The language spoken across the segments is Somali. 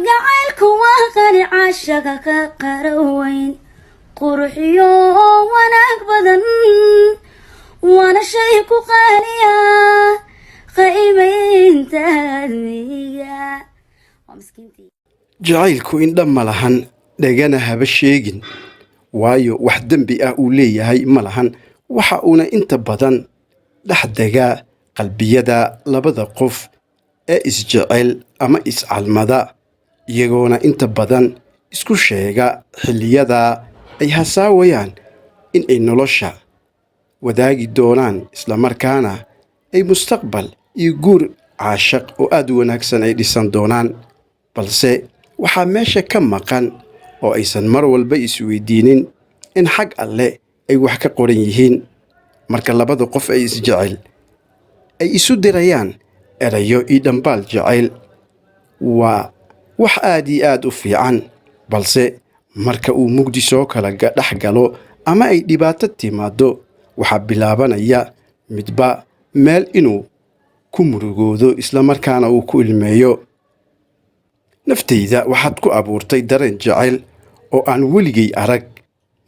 kalgacaylku waa qani caashaqa ka qaraweyn qurxiyo wanaag badan waana shay ku qaaliya qiimayntaadiga jacaylku indha ma lahan dhagana haba sheegin waayo wax dembi ah uu leeyahay ma lahan waxa uuna inta badan dhexdegaa qalbiyada labada qof ee isjecel ama iscalmada iyagoona inta badan isku sheega xilliyada ay hasaawayaan in ay nolosha wadaagi doonaan isla markaana ay mustaqbal iyo guur caashaq oo aad u wanaagsan ay dhisan doonaan balse waxaa meesha ka maqan oo aysan mar walba isweydiinin in xag alle ay wax ka qoran yihiin marka labada qof ay isjecel ay isu dirayaan erayo iyo dhambaal jacayl waa wax aad iyo aad u fiican balse marka uu mugdi soo kala dhex galo ama ay dhibaato timaado waxaa bilaabanaya midba meel inuu ku murugoodo isla markaana uu ku ilmeeyo naftayda waxaad ku abuurtay dareen jacayl oo aan weligay arag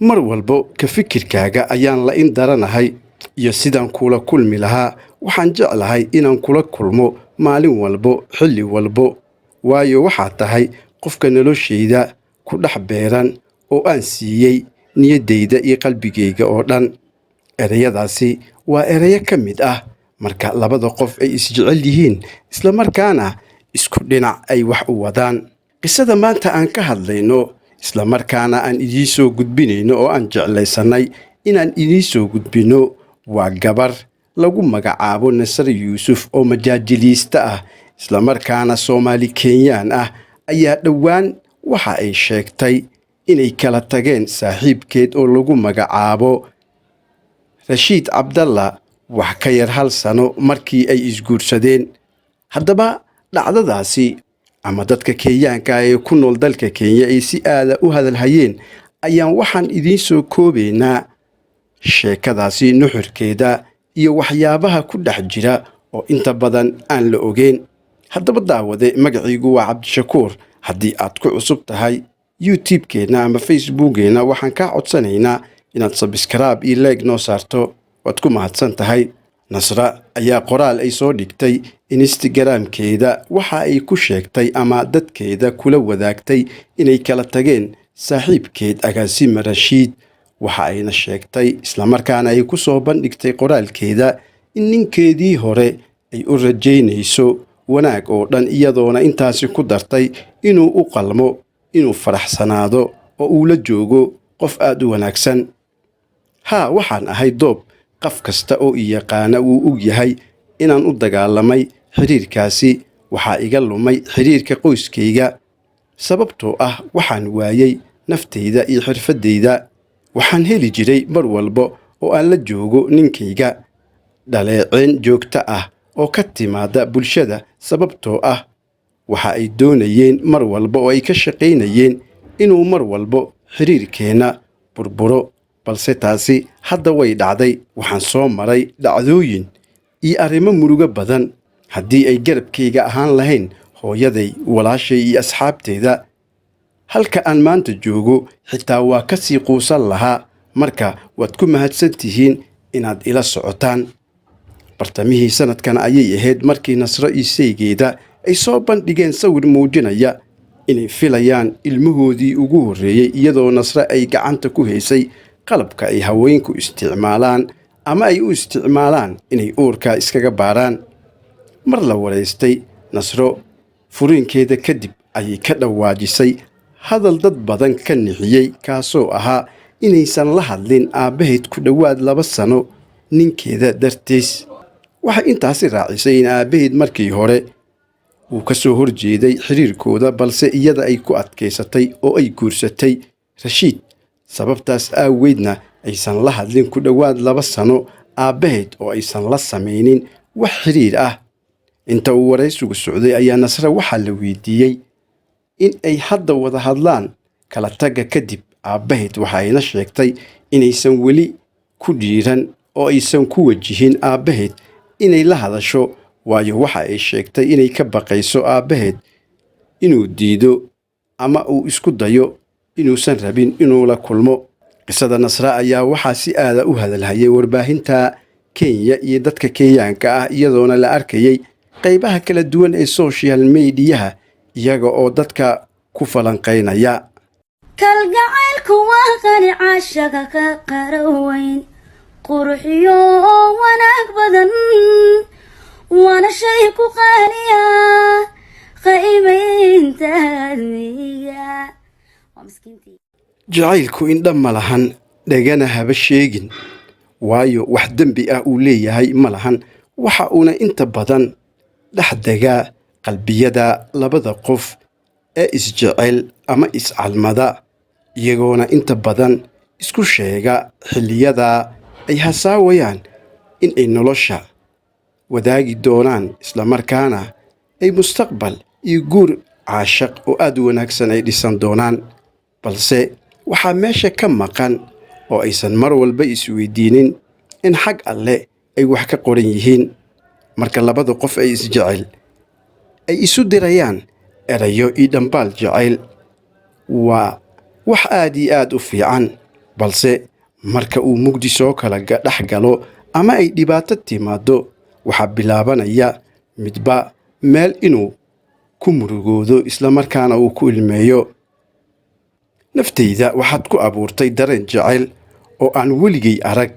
mar walbo ka fikirkaaga ayaan la in daranahay iyo sidaan kula kulmi lahaa waxaan jeclahay inaan kula kulmo maalin walbo xilli walbo waayo waxaad tahay qofka noloshayda ku dhex beeran oo aan siiyey niyaddayda iyo qalbigayga oo dhan erayadaasi waa erayo ka mid ah marka labada qof ay isjecel yihiin isla markaana isku dhinac ay wax u wadaan qisada maanta aan ka hadlayno isla markaana aan idiin soo gudbinayno oo aan jeclaysanay inaan idiin soo gudbino waa gabar lagu magacaabo Nasri Yuusuf oo majaajiliiste ah isla markaana Soomaali Kenyaan ah ayaa dhowaan waxa ay sheegtay inay kala tageen saaxiibkeed oo lagu magacaabo Rashiid Cabdalla wax ka yar hal sano markii ay isguursadeen haddaba dhacdadaasi ama dadka Kenyaanka ee ku nool dalka Kenya ay si aad u hadalhayeen ayaan waxaan idiin soo koobaynaa sheekadaasi nuxurkeeda iyo waxyaabaha ku dhex jira oo inta badan aan la ogeyn haddaba daawade magaciigu waa Cabdishakuur haddii aad ku cusub tahay YouTube-keena ama Facebook-keena waxaan ka codsanaynaa inaad subscribe iyo like noo saarto waad ku mahadsan tahay Nasra ayaa qoraal ay soo dhigtay Instagram-keeda waxa ay ku sheegtay ama dadkeeda kula wadaagtay inay kala tageen saaxiibkeed agaasima Rashiid waxa ayna sheegtay isla markaana ay ku soo bandhigtay qoraalkeeda in ninkeedii hore ay u rajaynayso wanaag oo dhan iyadoona intaasi ku dartay inuu u qalmo inuu faraxsanaado oo uu la joogo qof aad u wanaagsan waxaan ahay doob qof kasta oo i yaqaana uu og yahay inaan u dagaalamay xiriirkaasi waxaa iga lumay xiriirka qoyskayga sababtoo ah waxaan waayay naftayda iyo xirfadayda waxaan heli jiray mar walba oo aan la joogo ninkayga dhaleeceen joogto ah oo ka timaada bulshada sababtoo ah waxa ay doonayeen mar walba oo ay ka shaqaynayeen inuu mar walba xiriirkeena burburo balse taasi hadda way dhacday waxaan soo maray dhacdooyin iyo arrimo murugo badan haddii ay garabkayga ahaan lahayn hooyaday walaashay iyo asxaabteeda halka aan maanta joogo xitaa waa ka sii quusan lahaa marka waad ku mahadsan tihiin inaad ila socotaan bartamihii sanadkan ayay ahayd markii Nasro iyo saygeeda ay soo bandhigeen sawir muujinaya inay filayaan ilmahoodii ugu horreeyay iyadoo Nasro ay gacanta ku haysay qalabka ay haweenku isticmaalaan ama ay u isticmaalaan inay uurka iskaga baaraan mar la wareystay Nasro furiinkeeda kadib ayay ka dhawaajisay hadal dad badan ka nixiyay kaasoo ahaa inaysan la hadlin aabaheed ku dhawaad 2 sano ninkeeda dartiis waxa intaasi raacisay in aabaheed markii hore uu ka soo horjeeday xiriirkooda balse iyada ay ku adkaysatay oo ay guursatay Rashiid sababtaas aaweedna aysan la hadlin ku dhawaad 2 sano aabaheed oo aysan la samaynin wax xiriir ah inta uu waraysigu socday ayaa Nasra waxa la weydiiyay in ay hadda wada hadlaan kala taga kadib aabaheed waxa ayna sheegtay inaysan weli ku dhiiran oo aysan ku wajihin aabaheed inay la hadasho waayo waxa ay sheegtay inay ka baqayso aabaheed inuu diido ama uu isku dayo inuusan rabin inuu la kulmo. qisada Nasra ayaa waxaa si aada u hadalhayay warbaahinta Kenya iyo dadka Kenyaanka ah iyadoona la arkayay qaybaha kala duwan ee social media iyaga oo dadka ku falanqeynaya. kalgacaylku waa qani caashaqa ka qaraweyn qurxiyo wanaag badan waana shay ku qaaliya qiimaynta adniga waa miskiintii. jacaylku indha ma lahan dhagana haba sheegin waayo wax dembi ah uu leeyahay ma lahan waxa uuna inta badan dhex degaa qalbiyada labada qof ee isjecel ama iscalmada iyagoona inta badan isku sheega xilliyada ay hasaawayaan in ay nolosha wadaagi doonaan islamarkaana ay mustaqbal iyo guur caashaq oo aad u wanaagsan ay dhisan doonaan. balse waxaa meesha ka maqan oo aysan mar walba isweydiinin in xag alle ay wax ka qoran yihiin. marka labada qof ay isjecel ay isu dirayaan erayo iyo dhambaal jacayl waa wax aad iyo aad u fiican, balse marka uu mugdi soo kala dhex galo ama ay dhibaato timaado waxaa bilaabanaya midba meel inuu ku murugoodo islamarkaana uu ku ilmeeyo. naftayda waxaad ku abuurtay dareen jacayl oo aan weligay arag.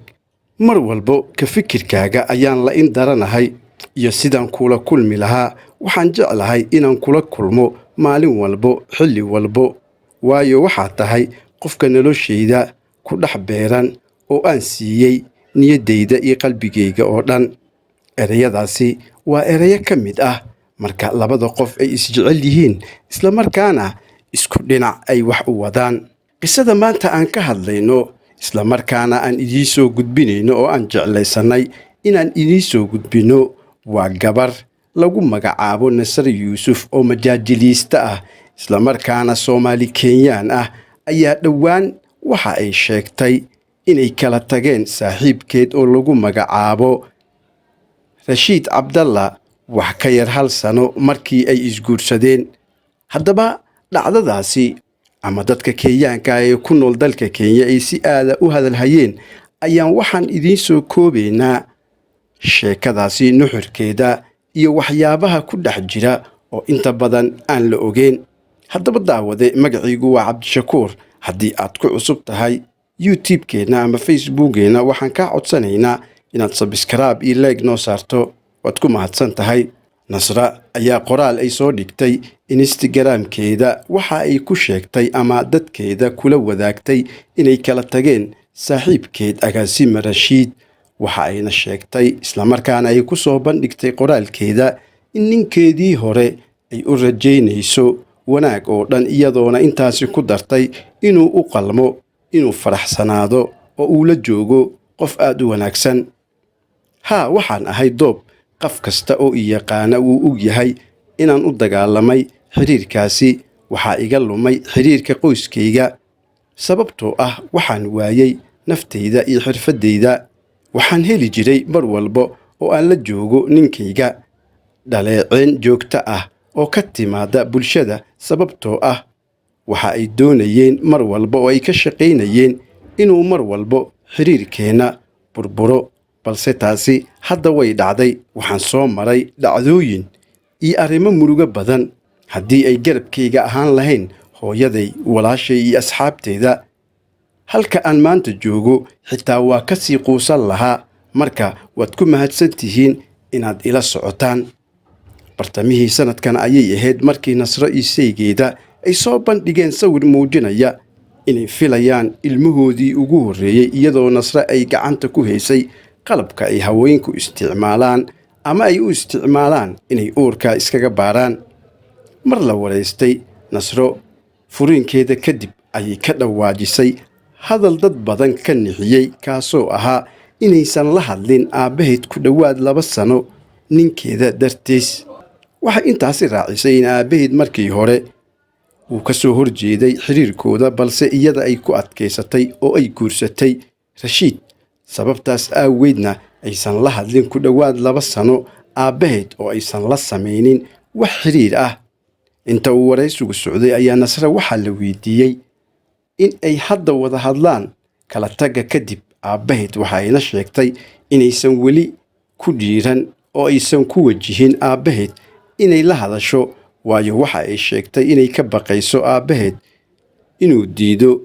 mar walbo ka fikirkaaga ayaan la in daranahay iyo sidaan kula kulmi lahaa. waxaan jeclahay inaan kula kulmo maalin walbo xilli walbo waayo waxaad tahay qofka noloshayda ku dhex beeran oo aan siiyey niyaddayda iyo qalbigayga oo dhan. ereyadaasi waa ereyo ka mid ah marka labada qof ay isjecel yihiin islamarkaana isku dhinac ay wax u wadaan. qisada maanta aan ka hadlayno islamarkaana aan idiin soo gudbinayno oo aan jeclaysanay inaan idiin soo gudbino waa gabar lagu magacaabo Nasra Yuusuf oo majaajiliista ah islamarkaana Soomaali Kenyaan ah ayaa dhowaan waxa ay sheegtay inay kala tageen saaxiibkeed oo lagu magacaabo Rashiid Cabdalla wax ka yar hal sano markii ay isguursadeen. haddaba dhacdadaasi ama dadka Kenyaanka ee ku nool dalka Kenya ay si aada u hadalhayeen ayaan waxaan idiin soo koobaynaa sheekadaasi nuxurkeeda iyo waxyaabaha ku dhex jira oo inta badan aan la ogeyn. haddaba daawade magaciigu waa Cabdishakuur. haddii aad ku cusub tahay YouTube-keena ama Facebook-geena waxaan kaa codsanaynaa inaad subscribe iyo like noo saarto. waad ku mahadsan tahay. Nasra ayaa qoraal ay soo dhigtay Instagram-keeda waxa ay ku sheegtay ama dadkeeda kula wadaagtay inay kala tageen saaxiibkeed agaasime Rashiid. waxa ayna sheegtay islamarkaana ay ku soo bandhigtay qoraalkeeda in ninkeedii hore ay u rajaynayso wanaag oo dhan iyadoona intaasi ku dartay inuu u qalmo inuu faraxsanaado oo uu la joogo qof aad u wanaagsan. waxaan ahay doob qof kasta oo i yaqaana wuu og yahay inaan u dagaalamay xiriirkaasi. waxaa iga lumay xiriirka qoyskayga sababtoo ah waxaan waayay naftayda iyo xirfadayda. waxaan heli jiray mar walba oo aan la joogo ninkayga dhaleeceen joogto ah oo ka timaada bulshada sababtoo ah waxa ay doonayeen mar walba oo ay ka shaqaynayeen inuu mar walba xiriirkeena burburo. balse taasi hadda way dhacday. waxaan soo maray dhacdooyin iyo arrimo murugo badan. haddii ay garabkayga ahaan lahayn hooyaday, walaashay iyo asxaabteeda halka aan maanta joogo xitaa waa ka sii quusan lahaa. marka waad ku mahadsan tihiin inaad ila socotaan. bartamihii sanadkan ayay ahayd markii Nasra iyo saygeeda ay soo bandhigeen sawir muujinaya inay filayaan ilmahoodii ugu horreeyay iyadoo Nasra ay gacanta ku haysay qalabka ay haweenku isticmaalaan ama ay u isticmaalaan inay uurka iskaga baaraan. mar la wareystay Nasro furiinkeeda kadib ayay ka dhawaajisay hadal dad badan ka nixiyey kaasoo ahaa inaysan la hadlin aabbaheed ku dhowaad 2 sano ninkeeda dartiis. waxay intaasi raacisay in aabbaheed markii hore uu ka soo horjeeday xiriirkooda balse iyada ay ku adkaysatay oo ay guursatay Rashiid. sababtaas aaweedna aysan la hadlin ku dhowaad 2 sano aabbaheed oo aysan la samaynin wax xiriir ah. inta uu waraysigu socday ayaa Nasre waxaa la weydiiyey in ay hadda wada hadlaan kala tagga kadib. Aabbaheed waxayna sheegtay inaysan weli ku dhiiran oo aysan ku wajihin aabbaheed inay la hadasho, waayo waxa ay sheegtay inay ka baqayso aabbaheed inuu diido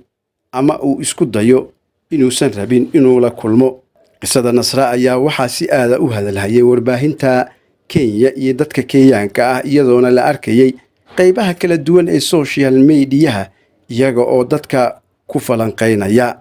ama uu isku dayo inuusan rabin inuu la kulmo. Qisada Nasre ayaa waxaa si aad ah u hadalhayay warbaahinta Kenya iyo dadka Kenyaanka ah, iyadoona la arkayay qaybaha kala duwan ee social media iyaga oo dadka ku falanqeynaya.